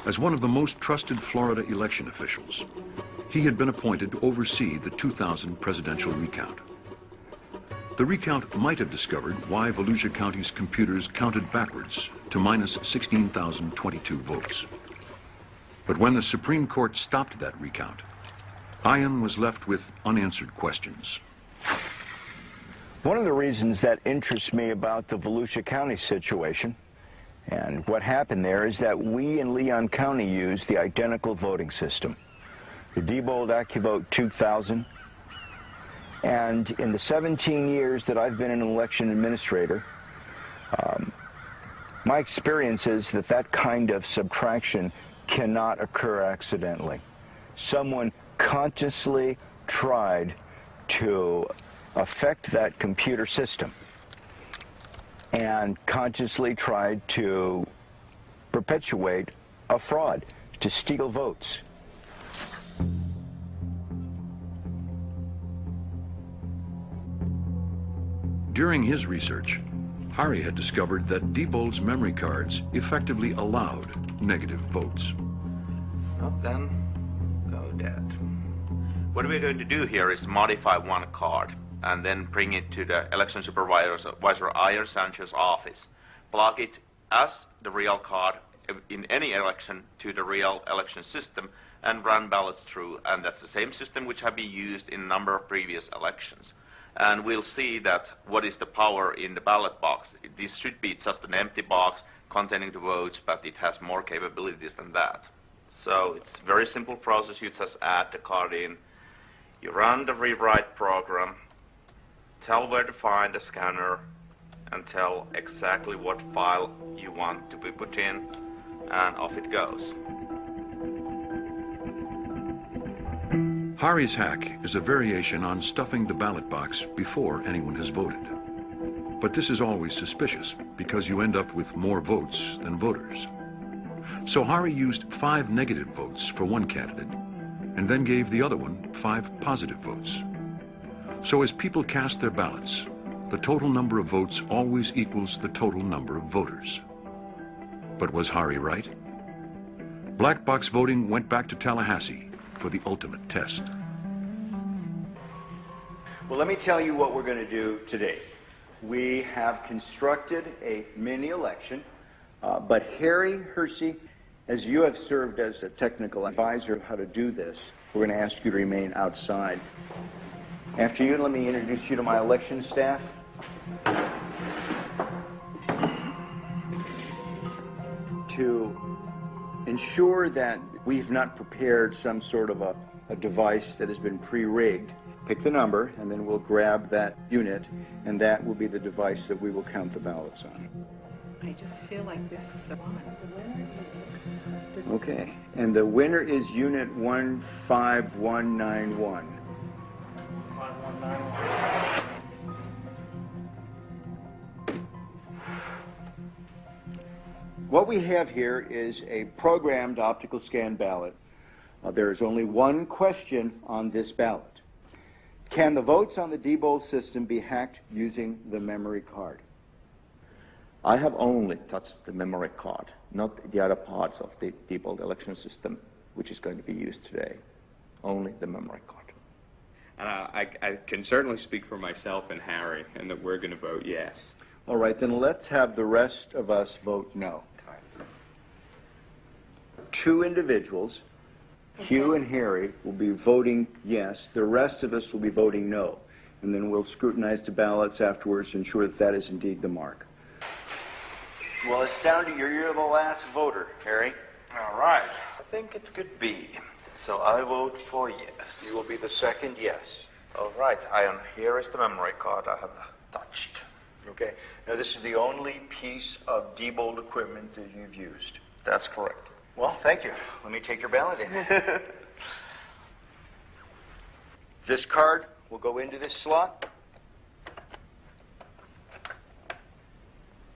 As one of the most trusted Florida election officials, he had been appointed to oversee the 2000 presidential recount. The recount might have discovered why Volusia County's computers counted backwards to minus 16,022 votes. But when the Supreme Court stopped that recount, Ian was left with unanswered questions. One of the reasons that interests me about the Volusia County situation and what happened there is that we in Leon County used the identical voting system, the Diebold AccuVote 2000. And in the 17 years that I've been an election administrator, my experience is that that kind of subtraction cannot occur accidentally. Someone consciously tried to affect that computer system and consciously tried to perpetuate a fraud, to steal votes. During his research, Hari had discovered that Diebold's memory cards effectively allowed negative votes. Well, then, go dead. What we're going to do here is modify one card and then bring it to the election supervisor Ian Sanchez's office. Plug it as the real card in any election to the real election system and run ballots through. And that's the same system which have been used in a number of previous elections. And we'll see that what is the power in the ballot box. This should be just an empty box containing the votes, but it has more capabilities than that. So it's a very simple process. You just add the card in, you run the rewrite program, tell where to find the scanner, and tell exactly what file you want to be put in, and off it goes. Hari's hack is a variation on stuffing the ballot box before anyone has voted. But this is always suspicious because you end up with more votes than voters. So Hari used 5 negative votes for one candidate and then gave the other one 5 positive votes. So as people cast their ballots, the total number of votes always equals the total number of voters. But was Hari right? Black box voting went back to Tallahassee for the ultimate test. Well, let me tell you what we're going to do today. We have constructed a mini election, but Harry Hersey, as you have served as a technical advisor of how to do this, we're going to ask you to remain outside. After you, let me introduce you to my election staff. To ensure that we've not prepared some sort of a device that has been pre-rigged, pick the number, and then we'll grab that unit, and that will be the device that we will count the ballots on. I just feel like this is the one. Okay, and the winner is unit 15191. 5191. What we have here is a programmed optical scan ballot. There is only one question on this ballot. Can the votes on the Diebold system be hacked using the memory card? I have only touched the memory card, not the other parts of the Diebold election system, which is going to be used today. Only the memory card. And I can certainly speak for myself and Harry, and that we're going to vote yes. All right, then let's have the rest of us vote no. 2 individuals, Hugh and Harry, will be voting yes. The rest of us will be voting no. And then we'll scrutinize the ballots afterwards to ensure that that is indeed the mark. Well, it's down to you. You're the last voter, Harry. All right. I think it could be. So I vote for yes. You will be the second yes. All right, Ian, here is the memory card I have touched. Okay. Now, this is the only piece of Diebold equipment that you've used. That's correct. Well, thank you. Let me take your ballot in. This card will go into this slot.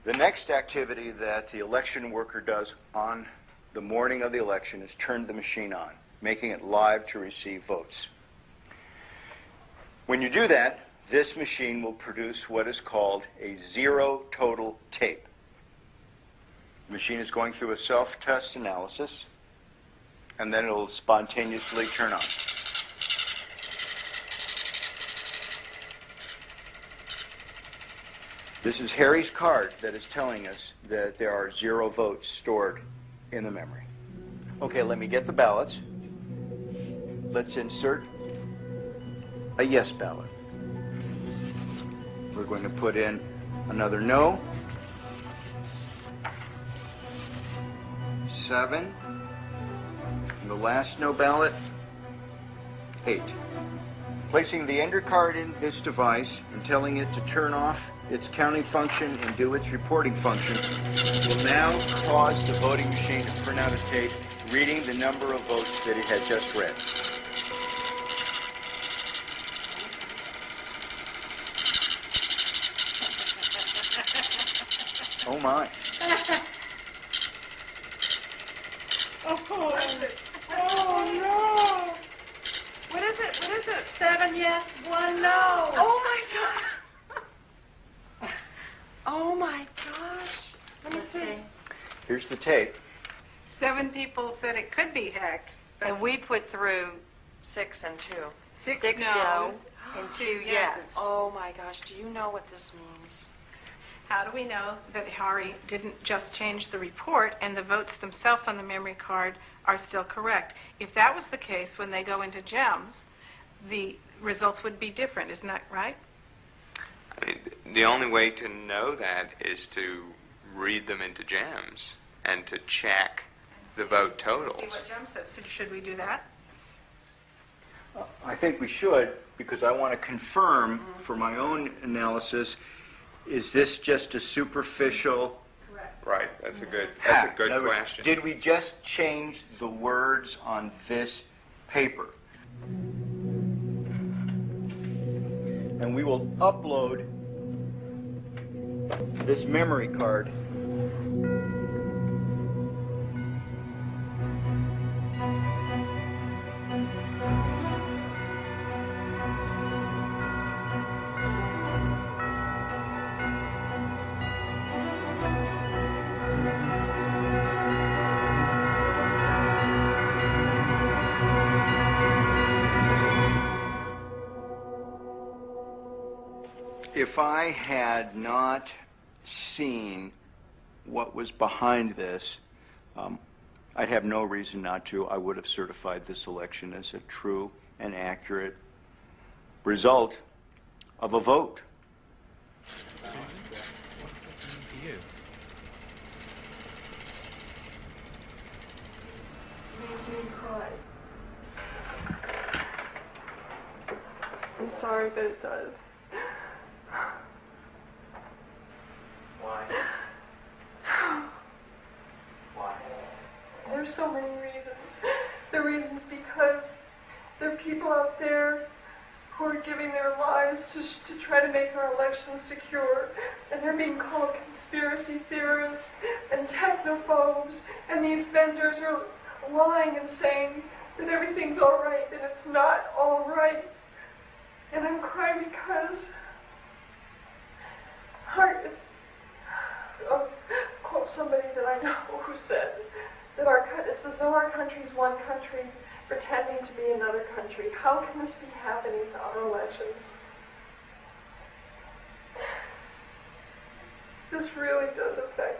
The next activity that the election worker does on the morning of the election is turn the machine on, making it live to receive votes. When you do that, this machine will produce what is called a zero total tape. The machine is going through a self-test analysis. and then it'll spontaneously turn on. This is Harry's card that is telling us that there are 0 votes stored in the memory. Okay, let me get the ballots. Let's insert a yes ballot. We're going to put in another no. 7. And the last no ballot, 8. Placing the ender card in this device and telling it to turn off its counting function and do its reporting function will now cause the voting machine to print out a tape reading the number of votes that it had just read. Oh my. Oh no! What is it? What is it? 7 yes, 1 no. Oh my god! Oh my gosh! Let me see. Here's the tape. 7 people said it could be hacked. And we put through 6 and 2. 6 no no's and 2 2 yeses. yes. Oh my gosh, do you know what this means? How do we know that Harry didn't just change the report and the votes themselves on the memory card are still correct? If that was the case, when they go into GEMS, the results would be different. Isn't that right? I mean, the only way to know that is to read them into GEMS and to check the vote totals. See what GEMS says. So should we do that? I think we should, because I want to confirm for my own analysis, is this just a superficial Correct. Right, that's a good hack? In other words, question. did we just change the words on this paper? And we will upload this memory card if I had not seen what was behind this, I'd have no reason not to. I would have certified this election as a true and accurate result of a vote. Susan, what does this mean for you? Makes me cry. I'm sorry, but it does. Why? Why? There's so many reasons. The reason's because there are people out there who are giving their lives to try to make our elections secure, and they're being called conspiracy theorists and technophobes, and these vendors are lying and saying that everything's all right, and it's not all right. And I'm crying because I'll quote somebody that I know who said that it's as though our country's one country pretending to be another country. How can this be happening without our elections? This really does affect